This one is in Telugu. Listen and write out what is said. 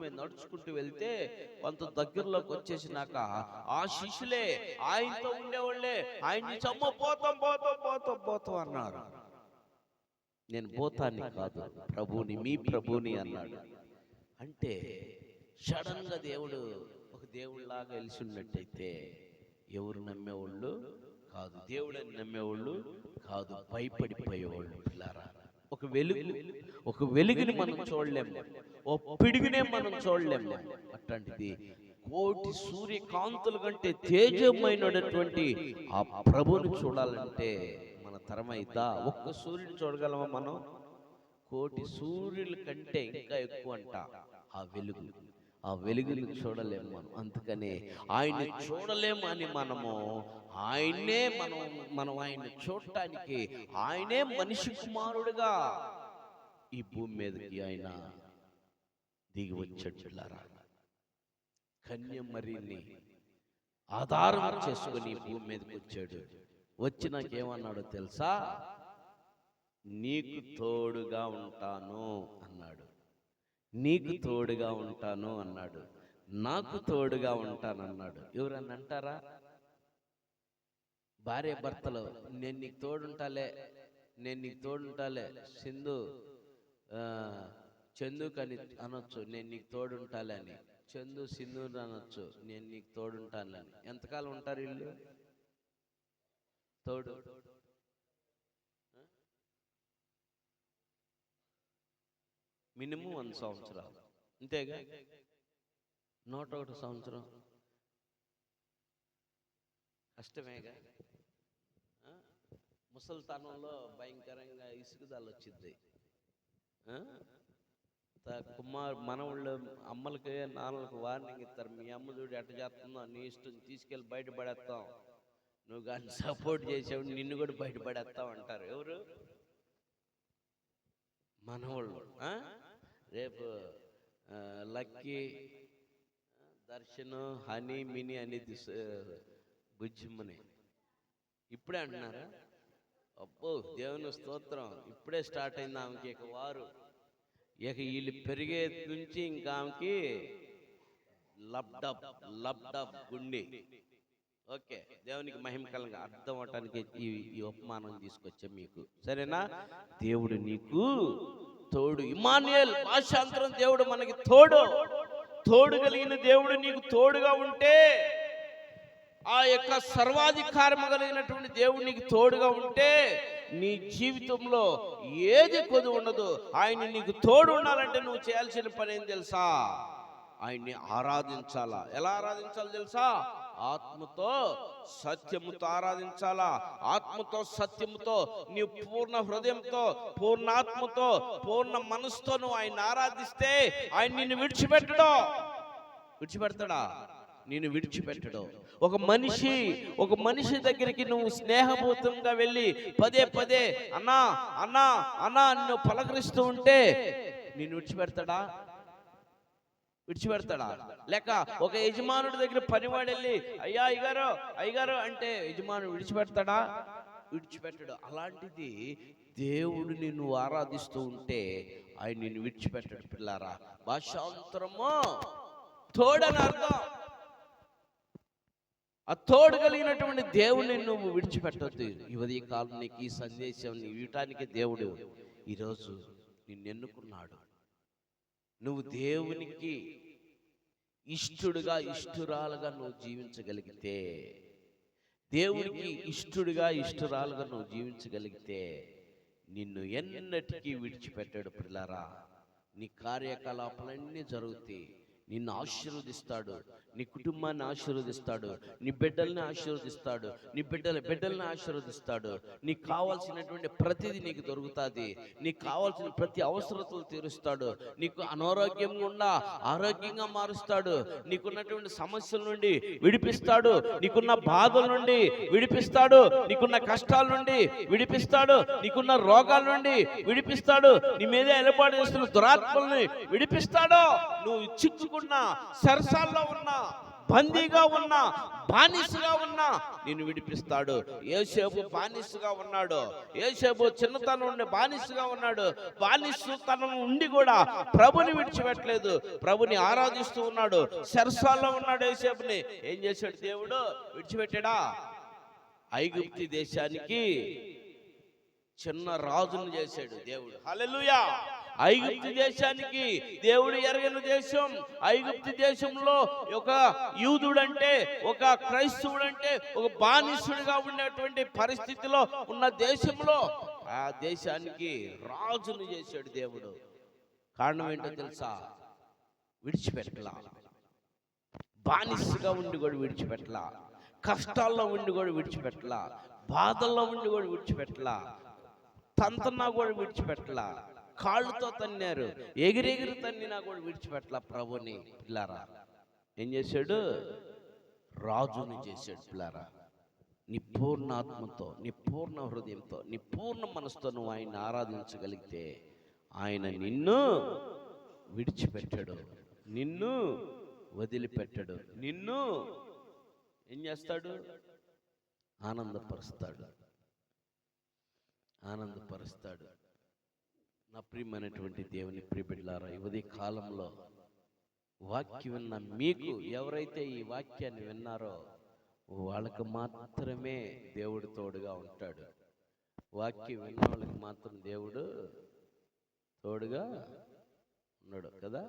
మీద నడుచుకుంటూ వెళ్తే కొంత దగ్గరలోకి వచ్చేసినాక ఆ శిష్యులే ఆయనతో ఉండేవాళ్ళే ఆయన్ని చమ్మ పోతాం పోతాం పోతాం పోతాం అన్నారు. నేను పోతాన్ని కాదు, ప్రభుని, మీ ప్రభుని అన్నాడు. అంటే సడన్ గా దేవుడు ఒక దేవుళ్ళలాగా వెలిసి ఉన్నట్టయితే ఎవరు నమ్మేవాళ్ళు కాదు, దేవుడని నమ్మేవాళ్ళు కాదు, భయపడిపోయేవాళ్ళు. పిల్లారా, ఒక వెలుగుని మనం చూడలేము, ఓ పిడుగునే మనం చూడలేము. అట్లాంటిది కోటి సూర్యకాంతుల కంటే తేజమైనటువంటి ఆ ప్రభుని చూడాలంటే మన తరమైతా. ఒక్క సూర్యుని చూడగలమా మనం? కోటి సూర్యుల కంటే ఇంకా ఎక్కువ అంట ఆ వెలుగుని చూడలేము మనం. అందుకనే ఆయన్ని చూడలేము అని మనము మనం ఆయన్ని చూడటానికి ఆయనే మనిషి కుమారుడుగా ఈ భూమి మీదకి ఆయన దిగి వచ్చాడు. కన్యమరిని ఆధారం చేసుకుని ఈ భూమి మీదకి వచ్చాడు. వచ్చి నాకేమన్నాడో తెలుసా? నీకు తోడుగా ఉంటాను అన్నాడు. నీకు తోడుగా ఉంటాను అన్నాడు. నాకు తోడుగా ఉంటానన్నాడు. ఎవరన్నా అంటారా? భార్య భర్తలు, నేను నీకు తోడుంటాలే సింధు చందుకని అనొచ్చు, నేను నీకు తోడుంటాలే అని. చందు సింధు అనొచ్చు, నేను నీకు తోడుంటానని. ఎంతకాలం ఉంటారు వీళ్ళు తోడు? మినిమం 1 సంవత్సరాలు, అంతేగా? 101 సంవత్సరం కష్టమేగా. ముసలితనంలో భయంకరంగా ఇసుకుదాలు వచ్చింది. మనవాళ్ళు అమ్మలకి నాన్నలకు వార్నింగ్ ఇస్తారు, మీ అమ్మ చూడు ఎట్ట చేస్తుందో, నీ ఇష్టం, తీసుకెళ్ళి బయటపడేస్తాం, నువ్వు కానీ సపోర్ట్ చేసావు నిన్ను కూడా బయటపడేస్తాం అంటారు. ఎవరు? మనవాళ్ళు. రేపు లక్కీ, దర్శన్, హనీ, మినీ అనేది బుజ్జిమ్మని ఇప్పుడే అంటున్నారా? అబ్బో, దేవుని స్తోత్రం, ఇప్పుడే స్టార్ట్ అయింది ఆమెకి ఇక వారు. ఇక వీళ్ళు పెరిగే నుంచి ఇంకా ఆమెకి లబ్డబ్ గుండి. ఓకే, దేవునికి మహిమకరంగా అర్థం అవటానికి ఈ ఉపమానం తీసుకొచ్చా మీకు, సరేనా? దేవుడు నీకు తోడు. ఇమ్మానుయేల్, భాషాంతరం, దేవుడు మనకి తోడు కలిగిన దేవుడు నీకు తోడుగా ఉంటే, ఆ యొక్క సర్వాధికారం కలిగినటువంటి దేవుడు నీకు తోడుగా ఉంటే నీ జీవితంలో ఏది కొద్ది ఉండదు. ఆయన నీకు తోడు ఉండాలంటే నువ్వు చేయాల్సిన పని ఏం తెలుసా? ఆయన్ని ఆరాధించాలా. ఎలా ఆరాధించాలో తెలుసా? ఆత్మతో సత్యముతో ఆరాధించాలా. ఆత్మతో సత్యముతో నీవు పూర్ణ హృదయంతో, పూర్ణాత్మతో, పూర్ణ మనసుతో నువ్వు ఆయన ఆరాధిస్తే ఆయన నిన్ను విడిచిపెడతాడా? నేను విడిచిపెట్టడు. ఒక మనిషి దగ్గరికి నువ్వు స్నేహపూర్వకంగా వెళ్ళి పదే అన్నా అన్నా అన్నా నువ్వు పలకరిస్తూ ఉంటే నేను విడిచిపెడతాడా? లేక ఒక యజమానుడి దగ్గర పనివాడు వెళ్ళి అయ్యా అయ్యగారు అంటే యజమానుడు విడిచిపెట్టడు. అలాంటిది దేవుడు నిన్ను ఆరాధిస్తూ ఉంటే ఆయన నిన్ను విడిచిపెట్టడు. పిల్లారా, భాషాంతరము తోడని అర్థం. ఆ తోడు కలిగినటువంటి దేవుని నువ్వు విడిచిపెట్టద్దు. ఈ ఉదయకాలం నీకు ఈ సందేశం ఇవ్వటానికి దేవుడు ఈరోజు నిన్ను ఎన్నుకున్నాడు. నువ్వు దేవునికి ఇష్టడుగా, ఇష్టరాలుగా నువ్వు జీవించగలిగితే, దేవునికి ఇష్టడుగా, ఇష్టరాలుగా నువ్వు జీవించగలిగితే నిన్ను ఎన్నటికీ విడిచిపెట్టాడు. పిల్లారా, నీ కార్యకలాపాలన్నీ జరుగుతాయి. నిన్ను ఆశీర్వదిస్తాడు, నీ కుటుంబాన్ని ఆశీర్వదిస్తాడు, నీ బిడ్డల్ని ఆశీర్వదిస్తాడు, నీ బిడ్డల్ని ఆశీర్వదిస్తాడు. నీకు కావాల్సినటువంటి ప్రతిదీ నీకు దొరుకుతుంది. నీకు కావాల్సిన ప్రతి అవసరతలు తీరుస్తాడు. నీకు అనారోగ్యంగా ఉండా ఆరోగ్యంగా మారుస్తాడు. నీకున్నటువంటి సమస్యల నుండి విడిపిస్తాడు. నీకున్న బాధల నుండి విడిపిస్తాడు. నీకున్న కష్టాల నుండి విడిపిస్తాడు. నీకున్న రోగాల నుండి విడిపిస్తాడు. నీ మీద ఏర్పాటు చేస్తున్న దురాత్మల్ని విడిపిస్తాడు. నువ్వు చిక్కుకున్న సరసాల్లో ఉన్న బందీగా ఉన్నా, బానిసగా ఉన్నా నిన్ను విడిపిస్తాడు. యోసేపు బానిసగా ఉన్నాడు. యోసేపు చిన్నతనం నుండి బానిసగా ఉన్నాడు. బానిసతనం ఉండి కూడా ప్రభుని విడిచిపెట్టలేదు. ప్రభుని ఆరాధిస్తూ ఉన్నాడు. చెరసాల్లో ఉన్నాడు. యోసేపుని ఏం చేశాడు దేవుడు? విడిచిపెట్టాడా? ఐగుప్తు దేశానికి చిన్న రాజును చేశాడు దేవుడు. హల్లెలూయా. ఐగుప్తు దేశానికి, దేవుడు ఎరగని దేశం, ఐగుప్తు దేశంలో ఒక యూదుడంటే, ఒక క్రైస్తవుడంటే ఒక బానిసుడిగా ఉండేటువంటి పరిస్థితిలో ఉన్న దేశంలో ఆ దేశానికి రాజును చేశాడు దేవుడు. కారణం ఏంటో తెలుసా? విడిచిపెట్టలా. బానిసగా ఉండి కూడా విడిచిపెట్టలా, కష్టాల్లో ఉండి కూడా విడిచిపెట్టలా, బాధల్లో ఉండి కూడా విడిచిపెట్టలా, తంతన్నా కూడా విడిచిపెట్టలా, కాళ్ళతో తన్నారు, ఎగిరెగిరి తన్నినా కూడా విడిచిపెట్టలా ప్రభుని. పిల్లారా ఏం చేశాడు? రాజుని చేశాడు. పిల్లారా, నీ పూర్ణ ఆత్మతో, నీ పూర్ణ హృదయంతో, నీ పూర్ణ మనసుతో నువ్వు ఆయన్ని ఆరాధించగలిగితే ఆయన నిన్ను విడిచిపెట్టాడు, నిన్ను వదిలిపెట్టాడు, నిన్ను ఏం చేస్తాడు? ఆనందపరుస్తాడు, ఆనందపరుస్తాడు. నా ప్రియమైనటువంటి దేవుని ప్రియబిడ్డలారా, ఈ ఉదయ కాలంలో వాక్యం విన్న మీకు, ఎవరైతే ఈ వాక్యాన్ని విన్నారో వాళ్ళకి మాత్రమే దేవుడు తోడుగా ఉంటాడు. వాక్యం విన్న వాళ్ళకి మాత్రం దేవుడు తోడుగా ఉన్నాడు కదా.